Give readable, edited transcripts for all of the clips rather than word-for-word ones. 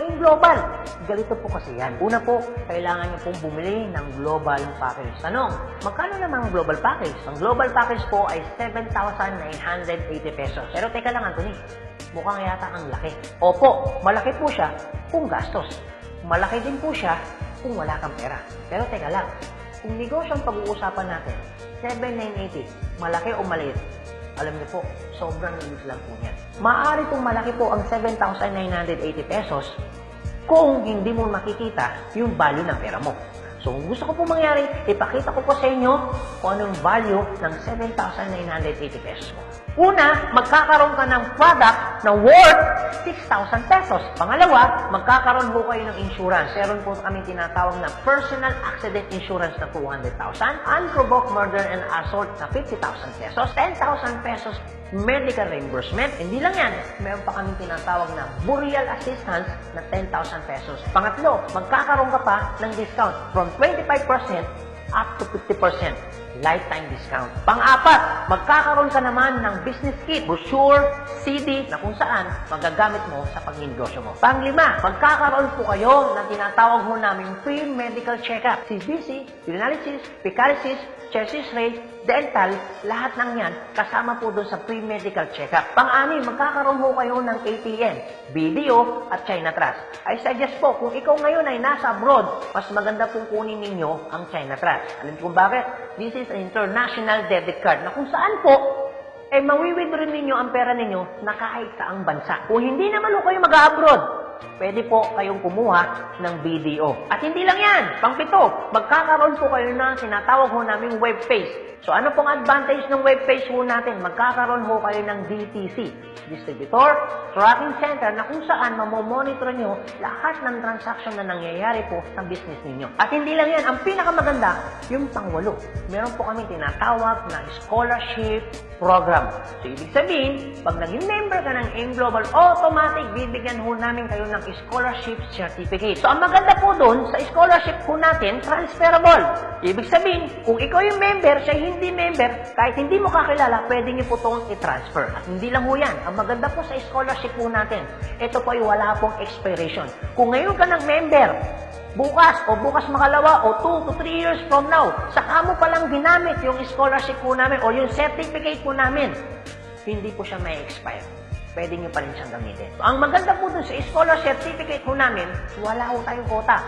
AIM Global. Ganito po kasi yan. Una po, kailangan nyo pong bumili ng global package. Tanong, magkano naman ang global package? Ang global package po ay 7,980 pesos. Pero teka lang, Anthony, mukhang yata ang laki. Opo, malaki po siya kung gastos. Malaki din po siya kung wala kang pera. Pero teka lang, kung negosyo ang pag-uusapan natin, 7,980, malaki o maliit? Alam niyo po, sobrang liit lang po niyan. Maaari pong malaki po ang 7,980 pesos kung hindi mo makikita yung value ng pera mo. So, kung gusto ko po mangyari, ipakita ko po sa inyo kung anong value ng 7,980 pesos mo. Una, magkakaroon ka ng product na worth 6,000 pesos. Pangalawa, magkakaroon po kayo ng insurance. Meron po kami tinatawag na personal accident insurance na 200,000, unprovoked murder and assault na 50,000 pesos, 10,000 pesos medical reimbursement. Hindi lang yan, meron pa kami tinatawag na burial assistance na 10,000 pesos. Pangatlo, magkakaroon ka pa ng discount from 25% up to 50%. Lifetime discount. Pang-apat, magkakaroon ka naman ng business kit, brochure, CD, na kung saan magagamit mo sa pag-negosyo mo. Pang-lima, magkakaroon po kayo ng tinatawag mo namin free medical check-up. CBC, urinalysis, fecalysis, chest x-ray, dental, lahat ng yan kasama po doon sa free medical check-up. Pang-anim, magkakaroon po kayo ng ATM, video at China Trust. I suggest po, kung ikaw ngayon ay nasa abroad, mas maganda pong kunin ninyo ang China Trust. Alam kung bakit? This is an international debit card na kung saan po, mawi-withdraw ninyo ang pera ninyo na kahit saang bansa. Kung hindi naman po kayo mag-abroad, pwede po kayong kumuha ng BDO. At hindi lang yan, pang-pito, magkakaroon po kayo ng sinatawag ho naming web page. So ano pong advantage ng web page ho natin? Magkakaroon ho kayo ng DTC, Distributor Tracking Center, na kung saan mamomonitor nyo lahat ng transaction na nangyayari po sa business ninyo. At hindi lang yan, ang pinakamaganda, yung pang-walo. Meron po kami tinatawag na scholarship program. So ibig sabihin, pag naging member ka ng AIM Global, automatic bibigyan ho namin kayo ng scholarship certificate. So ang maganda po doon, sa scholarship po natin, transferable. Ibig sabihin, kung ikaw yung member, siya hindi member, kahit hindi mo kakilala, pwede niyo po itong i-transfer. At hindi lang ho yan. Ang maganda po sa scholarship po natin, ito po ay wala pong expiration. Kung ngayon ka ng member, bukas makalawa o 2 to 3 years from now, saka mo palang ginamit yung scholarship po namin o yung certificate po namin, hindi po siya may expire. Pwede nyo pa rin siyang gamitin. So, ang maganda po dun sa scholar certificate po namin, wala ho tayong quota.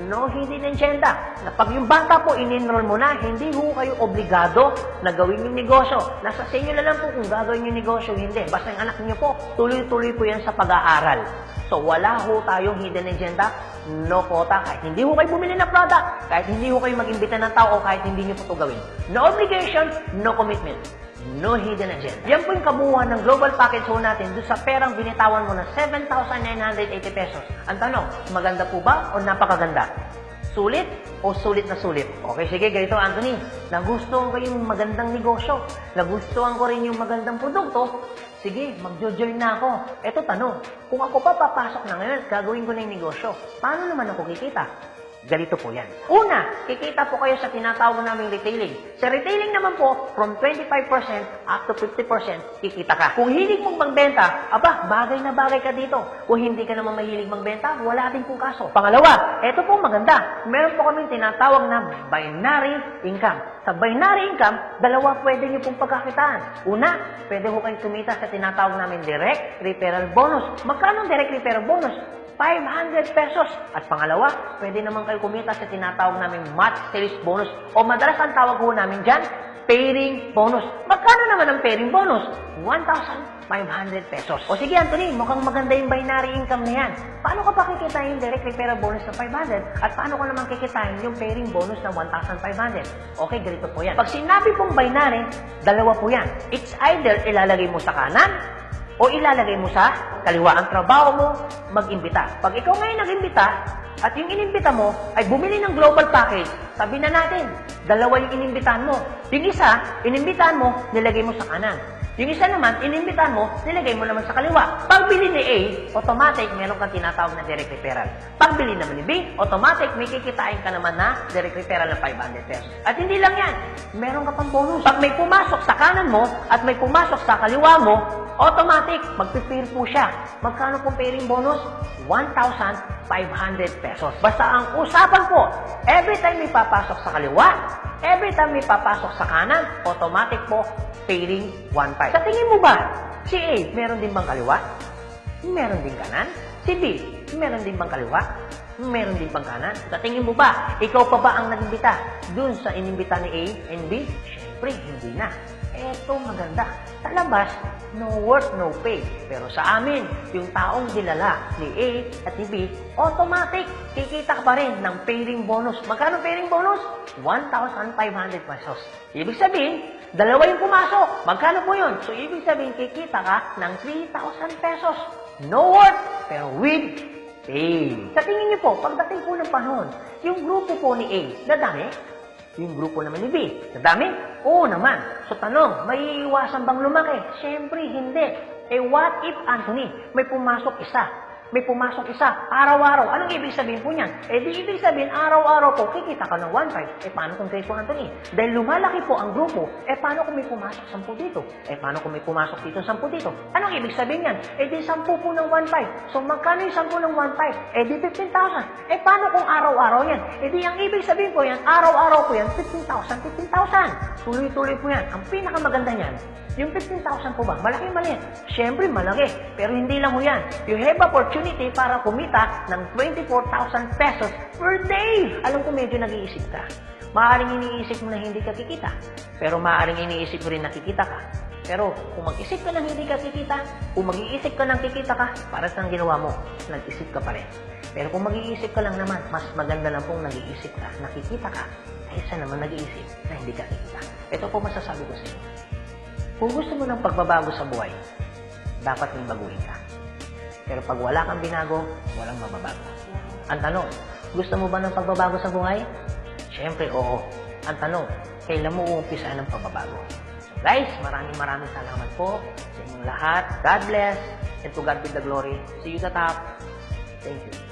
No hidden agenda. Na pag yung bata po in-enroll mo na, hindi ho kayo obligado na gawin yung negosyo. Nasa sa inyo na lang po kung gagawin yung negosyo, hindi. Basta yung anak niyo po, tuloy-tuloy po yan sa pag-aaral. So, wala ho tayong hidden agenda, no quota. Kahit hindi ho kayo bumili ng product, kahit hindi ho kayo mag-imbita ng tao, kahit hindi nyo po ito gawin. No obligation, no commitment. No hidden agenda. Yan po yung kabuuan ng global package ho natin doon sa perang binitawan mo na 7,980 pesos. Ang tanong, maganda po ba o napakaganda? Sulit o sulit na sulit? Okay, sige, ganito Anthony. Nagustuhan ko yung magandang negosyo. Nagustuhan ko rin yung magandang produkto. Sige, magjo-join na ako. Eto tanong, kung ako pa papasok na ngayon at gagawin ko na yung negosyo, paano naman ako kikita? Ganito po yan. Una, kikita po kayo sa tinatawag naming retailing. Sa retailing naman po, from 25% up to 50%, kikita ka. Kung hilig mong magbenta, aba, bagay na bagay ka dito. Kung hindi ka naman mahilig magbenta, wala din pong kaso. Pangalawa, eto po maganda. Meron po kaming tinatawag na binary income. Sa binary income, dalawa pwede nyo pong pagkakitaan. Una, pwede po kayong kumita sa tinatawag namin direct referral bonus. Magkano ang direct referral bonus? 500 pesos. At pangalawa, pwede naman kayo kumita sa tinatawag namin match sales bonus o madalas ang tawag po namin dyan, pairing bonus. Magkano naman ang pairing bonus? 1,500 pesos. O sige Anthony, mukhang maganda yung binary income na yan. Paano ka pa kikitain yung direct referral bonus na 500 at paano ka naman kikitain yung pairing bonus na 1,500? Okay, ganito po yan. Pag sinabi pong binary, dalawa po yan. It's either ilalagay mo sa kanan o ilalagay mo sa kaliwa. Ang trabaho mo, mag-imbita. Pag ikaw ngayon nag-imbita, at yung inimbita mo ay bumili ng global package, sabi na natin, dalawa yung inimbitahan mo. Yung isa, inimbitahan mo, nilagay mo sa kanan. Yung isa naman, inimbitan mo, nilagay mo naman sa kaliwa. Pagbili ni A, automatic, meron kang tinatawag na direct referral. Pagbili naman ni B, automatic, may kikitain ka naman na direct referral ng 500 pesos. At hindi lang yan, meron ka pang bonus. Pag may pumasok sa kanan mo at may pumasok sa kaliwa mo, automatic, magpipair po siya. Magkano pong pairing bonus? 1,500 pesos. Basta ang usapan po, every time may papasok sa kaliwa, every time may papasok sa kanan, automatic po, pairing 1,500. Sa tingin mo ba, si A, meron din bang kaliwa? Meron din kanan? Si B, meron din bang kaliwa? Meron din bang kanan? Sa tingin mo ba, ikaw pa ba ang nag-imbita dun sa inimbita ni A and B? Siyempre, hindi na. Eto maganda. Sa labas, no work, no pay. Pero sa amin, yung taong dinala ni A at ni B, automatic, kikita ka pa rin ng pairing bonus. Magkano pairing bonus? 1,500 pesos. Ibig sabihin, dalawa yung pumasok. Magkano po yun? So, ibig sabihin, kikita ka ng 3,000 pesos. No work, pero with pay. Sa tingin niyo po, pagdating po ng panahon, yung grupo po ni A, dadami? Yung grupo naman ni B, dadami? Oo naman. So tanong, may iiwasan bang lumaki? Siyempre, hindi. Eh what if, Anthony, may pumasok isa? May pumasok isa, araw-araw. Anong ibig sabihin po niyan? Eh di ibig sabihin, araw-araw po, kikita ka ng 1,500. Eh paano kung grade po, Anthony? Dahil lumalaki po ang grupo, eh paano kung may pumasok 10 dito? Eh paano kung may pumasok dito 10 dito? Anong ibig sabihin yan? Eh di 10 po ng 1,500. So magkano yung 10 ng 1,500? Eh di 15,000. Eh paano kung araw-araw yan? Eh di ang ibig sabihin po yan, araw-araw po yan, 15,000, 15,000. Tuloy-tuloy po yan. Ang pinakamaganda niyan, yung 15,000 po ba? Malaki maliit? Siyempre malaki. Pero hindi lang ho yan. You have opportunity para kumita ng 24,000 pesos per day. Alam ko medyo nag-iisip ka. Maaaring iniisip mo na hindi ka kikita. Pero maaaring iniisip mo rin na kikita ka. Pero kung mag-isip ka ng hindi ka kikita, kung mag-iisip ka ng kikita ka, para saan ginawa mo? Nag-isip ka pa rin. Pero kung mag-iisip ka lang naman, mas maganda lang pong nag-iisip ka, nakikita ka, kaysa naman nag-iisip na hindi ka kikita. Ito po masasabi ko sa inyo. Kung gusto mo ng pagbabago sa buhay, dapat may baguhin ka. Pero pag wala kang binago, walang mababago. Ang tanong, gusto mo ba ng pagbabago sa buhay? Siyempre, oo. Ang tanong, kailan mo uumpisa ng pagbabago? So guys, maraming salamat po sa inyong lahat. God bless, and to God be the glory. See you at the top. Thank you.